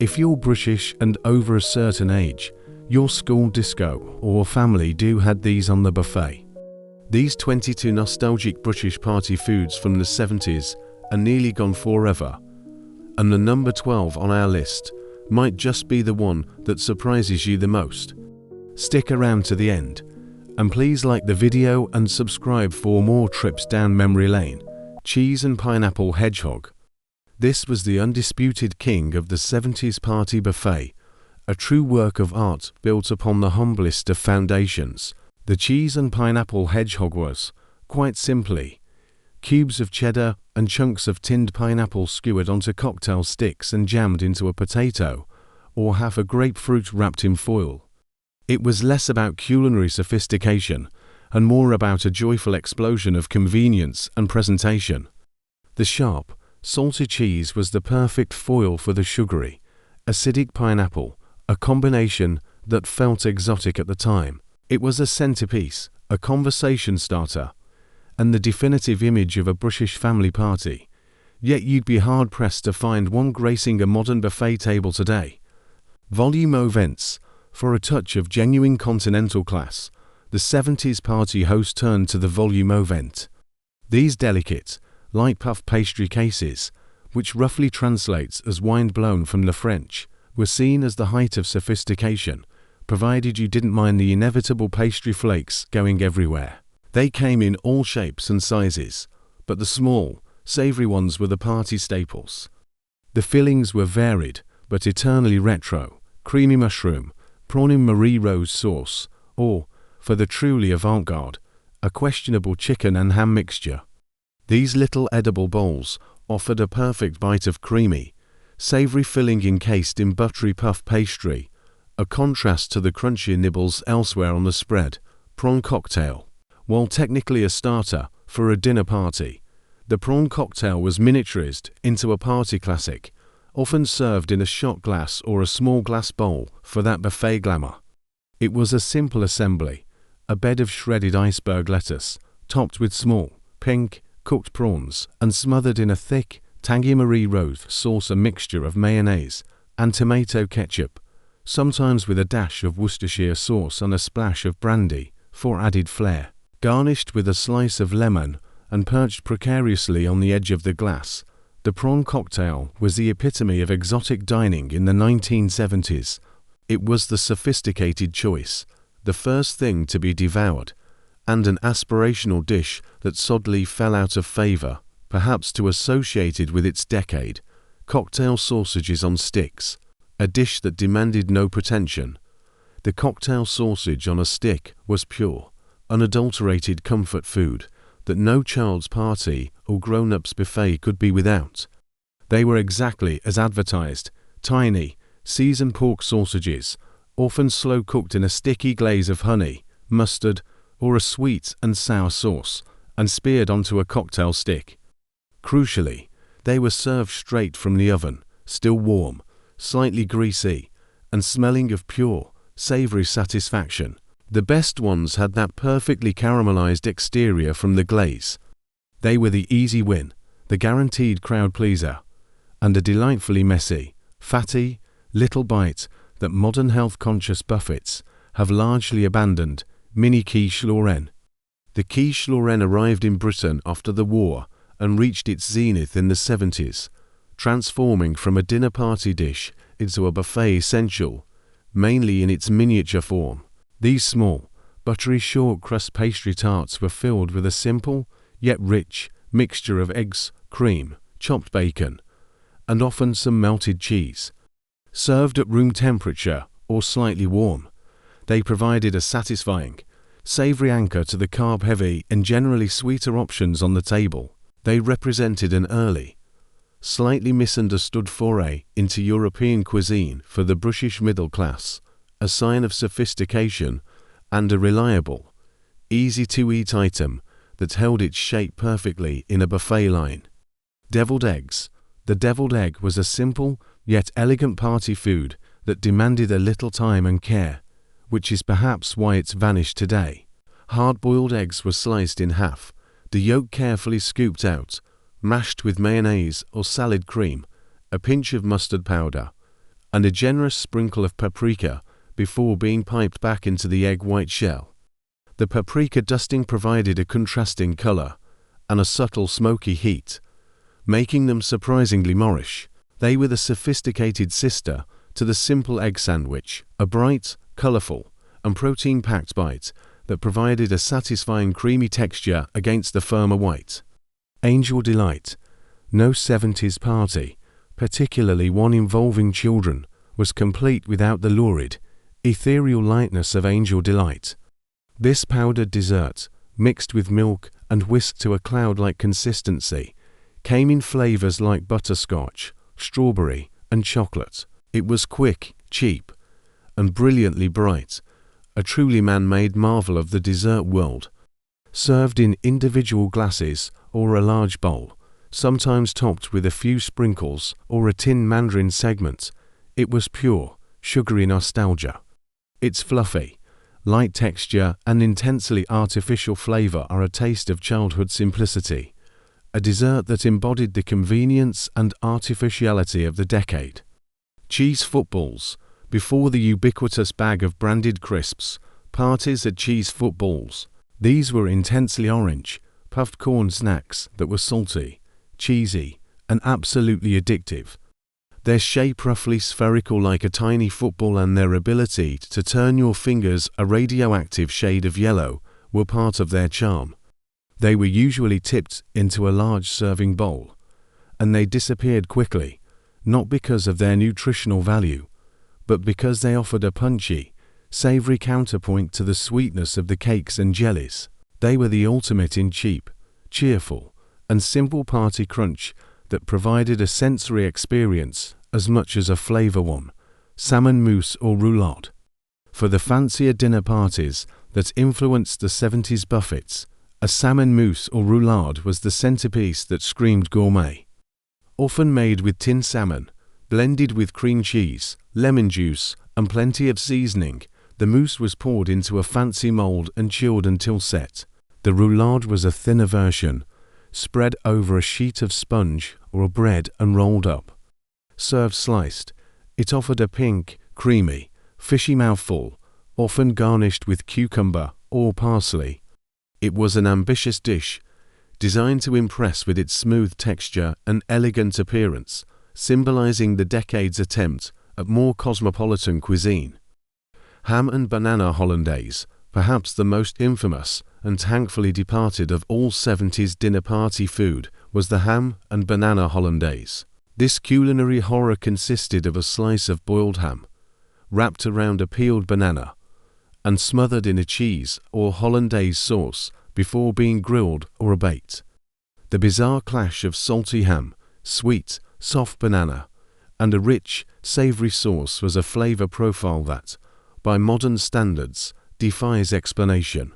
If you're British and over a certain age, your school disco or family do had these on the buffet. These 22 nostalgic British party foods from the 70s are nearly gone forever, and the number 12 on our list might just be the one that surprises you the most. Stick around to the end, and please like the video and subscribe for more trips down memory lane. Cheese and pineapple hedgehog. This was the undisputed king of the 70s party buffet, a true work of art built upon the humblest of foundations. The cheese and pineapple hedgehog was, quite simply, cubes of cheddar and chunks of tinned pineapple skewered onto cocktail sticks and jammed into a potato, or half a grapefruit wrapped in foil. It was less about culinary sophistication and more about a joyful explosion of convenience and presentation. The sharp, salty cheese was the perfect foil for the sugary, acidic pineapple, a combination that felt exotic at the time. It was a centerpiece, a conversation starter, and the definitive image of a British family party. Yet you'd be hard-pressed to find one gracing a modern buffet table today. Volume events. For a touch of genuine continental class, the 70s party host turned to the volume event. These delicate, light puff pastry cases, which roughly translates as wine blown from the French, were seen as the height of sophistication, provided you didn't mind the inevitable pastry flakes going everywhere. They came in all shapes and sizes, but the small, savory ones were the party staples. The fillings were varied, but eternally retro: creamy mushroom, prawn in Marie Rose sauce, or, for the truly avant-garde, a questionable chicken and ham mixture. These little edible bowls offered a perfect bite of creamy, savory filling encased in buttery puff pastry, a contrast to the crunchier nibbles elsewhere on the spread. Prawn cocktail. While technically a starter for a dinner party, the prawn cocktail was miniaturized into a party classic, often served in a shot glass or a small glass bowl for that buffet glamour. It was a simple assembly, a bed of shredded iceberg lettuce, topped with small, pink, cooked prawns, and smothered in a thick, tangy Marie Rose sauce, a mixture of mayonnaise and tomato ketchup, sometimes with a dash of Worcestershire sauce and a splash of brandy for added flair. Garnished with a slice of lemon and perched precariously on the edge of the glass, the prawn cocktail was the epitome of exotic dining in the 1970s. It was the sophisticated choice, the first thing to be devoured, and an aspirational dish that sadly fell out of favor, perhaps too associated with its decade. Cocktail sausages on sticks, a dish that demanded no pretension. The cocktail sausage on a stick was pure, unadulterated comfort food that no child's party or grown-up's buffet could be without. They were exactly as advertised: tiny, seasoned pork sausages, often slow-cooked in a sticky glaze of honey, mustard, or a sweet and sour sauce, and speared onto a cocktail stick. Crucially, they were served straight from the oven, still warm, slightly greasy, and smelling of pure, savory satisfaction. The best ones had that perfectly caramelized exterior from the glaze. They were the easy win, the guaranteed crowd pleaser, and a delightfully messy, fatty, little bite that modern health-conscious buffets have largely abandoned. Mini quiche Lorraine. The quiche Lorraine arrived in Britain after the war and reached its zenith in the 70s, transforming from a dinner party dish into a buffet essential, mainly in its miniature form. These small, buttery short crust pastry tarts were filled with a simple, yet rich, mixture of eggs, cream, chopped bacon, and often some melted cheese. Served at room temperature or slightly warm, they provided a satisfying, savory anchor to the carb-heavy and generally sweeter options on the table. They represented an early, slightly misunderstood foray into European cuisine for the British middle class, a sign of sophistication, and a reliable, easy-to-eat item that held its shape perfectly in a buffet line. Deviled eggs. The deviled egg was a simple yet elegant party food that demanded a little time and care, which is perhaps why it's vanished today. Hard-boiled eggs were sliced in half, the yolk carefully scooped out, mashed with mayonnaise or salad cream, a pinch of mustard powder, and a generous sprinkle of paprika before being piped back into the egg white shell. The paprika dusting provided a contrasting color and a subtle smoky heat, making them surprisingly Moorish. They were the sophisticated sister to the simple egg sandwich, a bright, colorful, and protein-packed bite that provided a satisfying creamy texture against the firmer white. Angel Delight. No 70s party, particularly one involving children, was complete without the lurid, ethereal lightness of Angel Delight. This powdered dessert, mixed with milk and whisked to a cloud-like consistency, came in flavors like butterscotch, strawberry, and chocolate. It was quick, cheap, and brilliantly bright, a truly man-made marvel of the dessert world. Served in individual glasses or a large bowl, sometimes topped with a few sprinkles or a tin mandarin segment, it was pure, sugary nostalgia. Its fluffy, light texture and intensely artificial flavor are a taste of childhood simplicity, a dessert that embodied the convenience and artificiality of the decade. Cheese footballs. Before the ubiquitous bag of branded crisps, parties at cheese footballs. These were intensely orange, puffed corn snacks that were salty, cheesy, and absolutely addictive. Their shape roughly spherical like a tiny football and their ability to turn your fingers a radioactive shade of yellow were part of their charm. They were usually tipped into a large serving bowl, and they disappeared quickly, not because of their nutritional value, but because they offered a punchy, savory counterpoint to the sweetness of the cakes and jellies. They were the ultimate in cheap, cheerful, and simple party crunch that provided a sensory experience as much as a flavor one. Salmon mousse or roulade. For the fancier dinner parties that influenced the 70s buffets, a salmon mousse or roulade was the centerpiece that screamed gourmet. Often made with tinned salmon, blended with cream cheese, lemon juice, and plenty of seasoning, the mousse was poured into a fancy mold and chilled until set. The roulade was a thinner version, spread over a sheet of sponge or bread and rolled up. Served sliced, it offered a pink, creamy, fishy mouthful, often garnished with cucumber or parsley. It was an ambitious dish, designed to impress with its smooth texture and elegant appearance, symbolizing the decade's attempt at more cosmopolitan cuisine. Ham and banana hollandaise, perhaps the most infamous and thankfully departed of all 70s dinner party food, was the ham and banana hollandaise. This culinary horror consisted of a slice of boiled ham, wrapped around a peeled banana, and smothered in a cheese or hollandaise sauce before being grilled or baked. The bizarre clash of salty ham, sweet, soft banana, and a rich, savory sauce was a flavor profile that, by modern standards, defies explanation.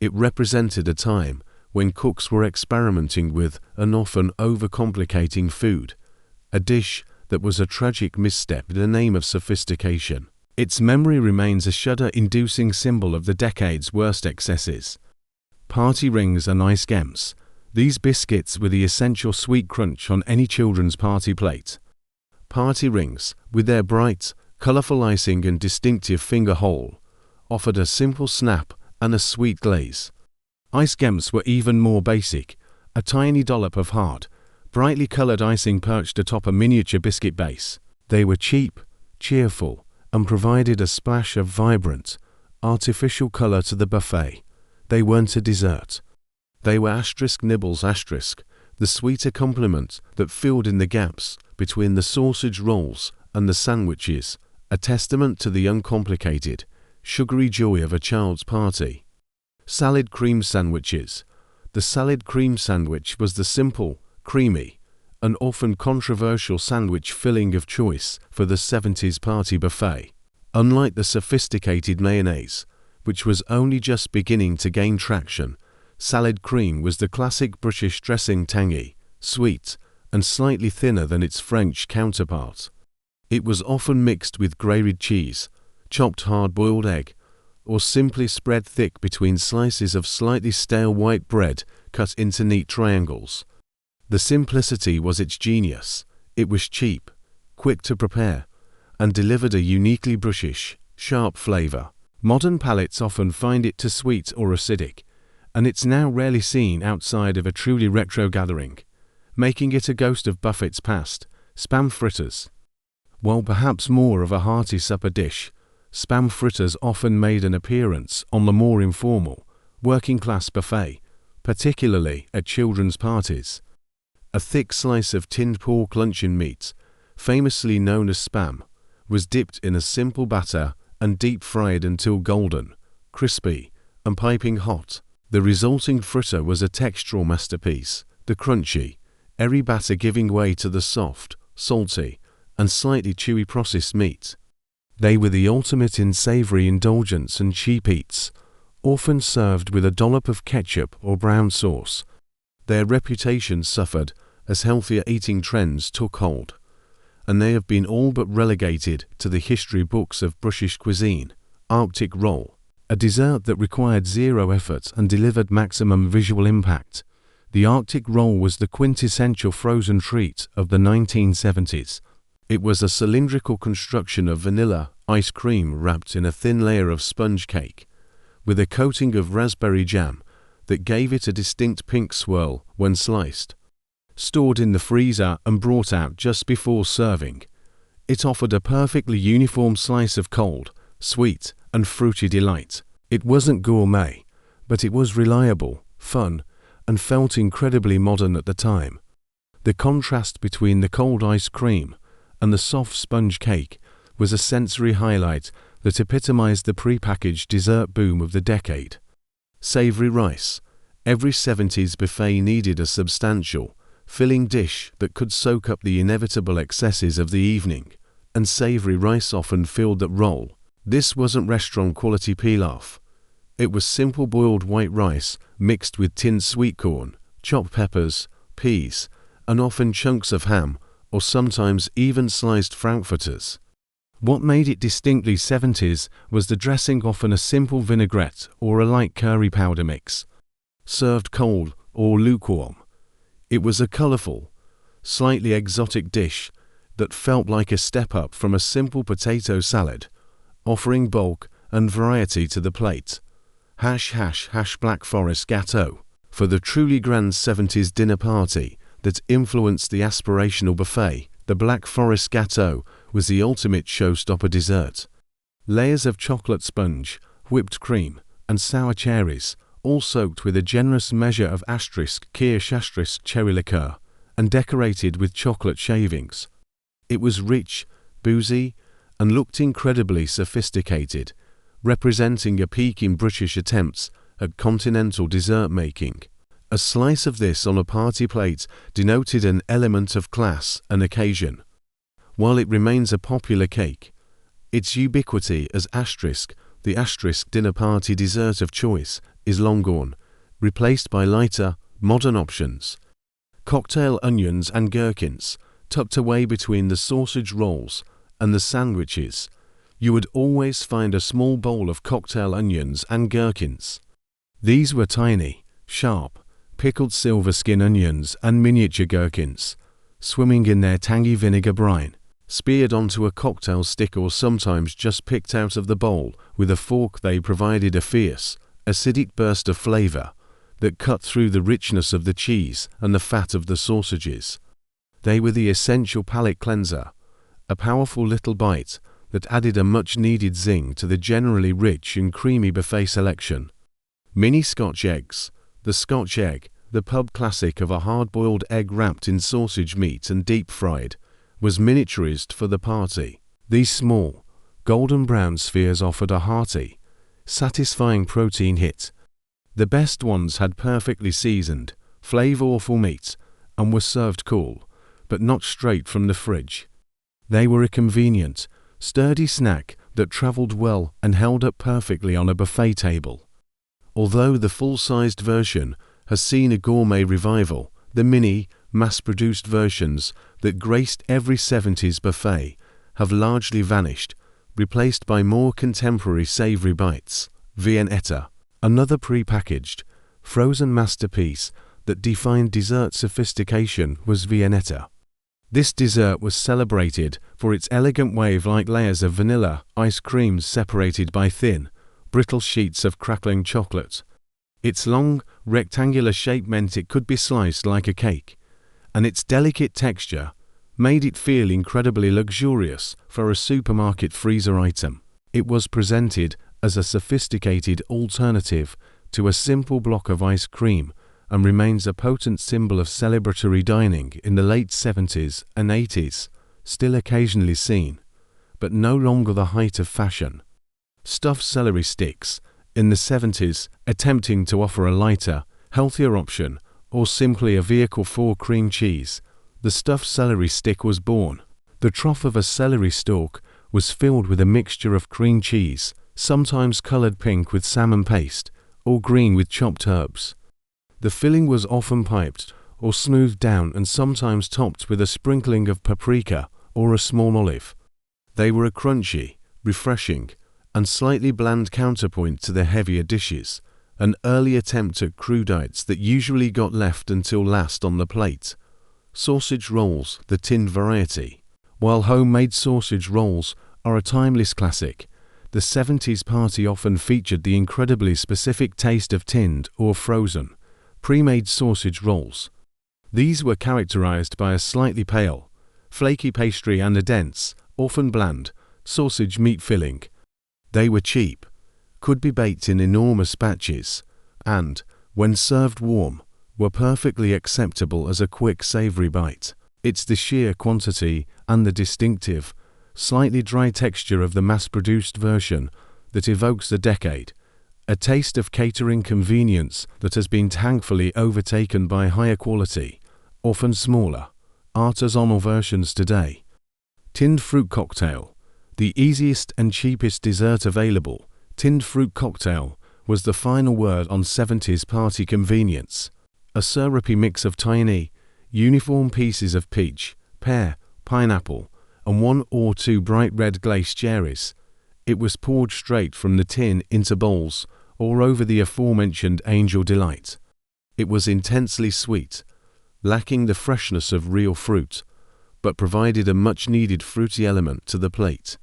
It represented a time when cooks were experimenting with and often overcomplicating food, a dish that was a tragic misstep in the name of sophistication. Its memory remains a shudder-inducing symbol of the decade's worst excesses. Party rings and ice gems. These biscuits were the essential sweet crunch on any children's party plate. Party rings, with their bright, colorful icing and distinctive finger hole, offered a simple snap and a sweet glaze. Ice gems were even more basic, a tiny dollop of hard, brightly colored icing perched atop a miniature biscuit base. They were cheap, cheerful, and provided a splash of vibrant, artificial color to the buffet. They weren't a dessert. They were *nibbles*, the sweeter complement that filled in the gaps between the sausage rolls and the sandwiches, a testament to the uncomplicated, sugary joy of a child's party. Salad cream sandwiches. The salad cream sandwich was the simple, creamy, and often controversial sandwich filling of choice for the 70s party buffet. Unlike the sophisticated mayonnaise, which was only just beginning to gain traction, salad cream was the classic British dressing, tangy, sweet, and slightly thinner than its French counterpart. It was often mixed with grated cheese, chopped hard-boiled egg, or simply spread thick between slices of slightly stale white bread cut into neat triangles. The simplicity was its genius. It was cheap, quick to prepare, and delivered a uniquely British, sharp flavor. Modern palates often find it too sweet or acidic, and it's now rarely seen outside of a truly retro gathering, making it a ghost of Buffett's past. Spam fritters. While perhaps more of a hearty supper dish, spam fritters often made an appearance on the more informal, working-class buffet, particularly at children's parties. A thick slice of tinned pork luncheon meat, famously known as spam, was dipped in a simple batter and deep-fried until golden, crispy, and piping hot. The resulting fritter was a textural masterpiece, the crunchy, airy batter giving way to the soft, salty, and slightly chewy processed meat. They were the ultimate in savory indulgence and cheap eats, often served with a dollop of ketchup or brown sauce. Their reputation suffered as healthier eating trends took hold, and they have been all but relegated to the history books of British cuisine. Arctic roll, a dessert that required zero effort and delivered maximum visual impact. The Arctic roll was the quintessential frozen treat of the 1970s. It was a cylindrical construction of vanilla ice cream wrapped in a thin layer of sponge cake, with a coating of raspberry jam that gave it a distinct pink swirl when sliced. Stored in the freezer and brought out just before serving, it offered a perfectly uniform slice of cold, sweet, and fruity delight. It wasn't gourmet, but it was reliable, fun, and felt incredibly modern at the time. The contrast between the cold ice cream and the soft sponge cake was a sensory highlight that epitomized the prepackaged dessert boom of the decade. Savory rice. Every 70s buffet needed a substantial, filling dish that could soak up the inevitable excesses of the evening, and savory rice often filled that role. This wasn't restaurant-quality pilaf. It was simple boiled white rice mixed with tinned sweet corn, chopped peppers, peas, and often chunks of ham, or sometimes even sliced frankfurters. What made it distinctly 70s was the dressing, often a simple vinaigrette or a light curry powder mix, served cold or lukewarm. It was a colorful, slightly exotic dish that felt like a step up from a simple potato salad, offering bulk and variety to the plate. Black Forest Gâteau. For the truly grand 70s dinner party that influenced the aspirational buffet, the Black Forest Gâteau was the ultimate showstopper dessert. Layers of chocolate sponge, whipped cream, and sour cherries, all soaked with a generous measure of kirsch cherry liqueur, and decorated with chocolate shavings. It was rich, boozy, and looked incredibly sophisticated, representing a peak in British attempts at continental dessert making. A slice of this on a party plate denoted an element of class and occasion. While it remains a popular cake, its ubiquity as the dinner party dessert of choice, is long gone, replaced by lighter, modern options. Cocktail onions and gherkins, tucked away between the sausage rolls and the sandwiches. You would always find a small bowl of cocktail onions and gherkins. These were tiny, sharp, pickled silver skin onions and miniature gherkins, swimming in their tangy vinegar brine, speared onto a cocktail stick or sometimes just picked out of the bowl with a fork. They provided a fierce, acidic burst of flavor that cut through the richness of the cheese and the fat of the sausages. They were the essential palate cleanser, a powerful little bite that added a much-needed zing to the generally rich and creamy buffet selection. Mini Scotch eggs. The Scotch egg, the pub classic of a hard-boiled egg wrapped in sausage meat and deep-fried, was miniaturized for the party. These small, golden brown spheres offered a hearty, satisfying protein hit. The best ones had perfectly seasoned, flavorful meat and were served cool, but not straight from the fridge. They were a convenient, sturdy snack that traveled well and held up perfectly on a buffet table. Although the full-sized version has seen a gourmet revival, the mini, mass-produced versions that graced every 70s buffet have largely vanished, replaced by more contemporary savory bites. Viennetta, another pre-packaged, frozen masterpiece that defined dessert sophistication, was Viennetta. This dessert was celebrated for its elegant wave-like layers of vanilla ice creams separated by thin, brittle sheets of crackling chocolate. Its long, rectangular shape meant it could be sliced like a cake, and its delicate texture made it feel incredibly luxurious for a supermarket freezer item. It was presented as a sophisticated alternative to a simple block of ice cream and remains a potent symbol of celebratory dining in the late 70s and 80s, still occasionally seen, but no longer the height of fashion. Stuffed celery sticks in the 70s, attempting to offer a lighter, healthier option, or simply a vehicle for cream cheese, the stuffed celery stick was born. The trough of a celery stalk was filled with a mixture of cream cheese, sometimes colored pink with salmon paste, or green with chopped herbs. The filling was often piped or smoothed down and sometimes topped with a sprinkling of paprika or a small olive. They were a crunchy, refreshing, and slightly bland counterpoint to the heavier dishes, an early attempt at crudites that usually got left until last on the plate. Sausage rolls, the tinned variety. While homemade sausage rolls are a timeless classic, the 70s party often featured the incredibly specific taste of tinned or frozen, pre-made sausage rolls. These were characterized by a slightly pale, flaky pastry and a dense, often bland, sausage meat filling. They were cheap, could be baked in enormous batches, and, when served warm, were perfectly acceptable as a quick savory bite. It's the sheer quantity and the distinctive, slightly dry texture of the mass-produced version that evokes the decade, a taste of catering convenience that has been thankfully overtaken by higher quality, often smaller, artisanal versions today. Tinned fruit cocktail. The easiest and cheapest dessert available, tinned fruit cocktail was the final word on 70s party convenience. A syrupy mix of tiny, uniform pieces of peach, pear, pineapple, and one or two bright red glaced cherries. It was poured straight from the tin into bowls or over the aforementioned Angel Delight. It was intensely sweet, lacking the freshness of real fruit, but provided a much-needed fruity element to the plate.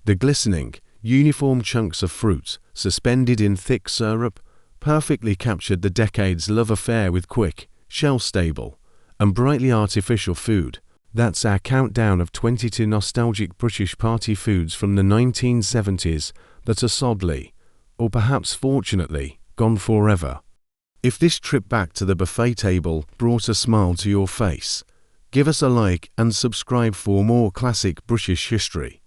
The glistening, uniform chunks of fruit, suspended in thick syrup, perfectly captured the decade's love affair with quick, shelf-stable, and brightly artificial food. That's our countdown of 22 nostalgic British party foods from the 1970s that are sadly, or perhaps fortunately, gone forever. If this trip back to the buffet table brought a smile to your face, give us a like and subscribe for more classic British history.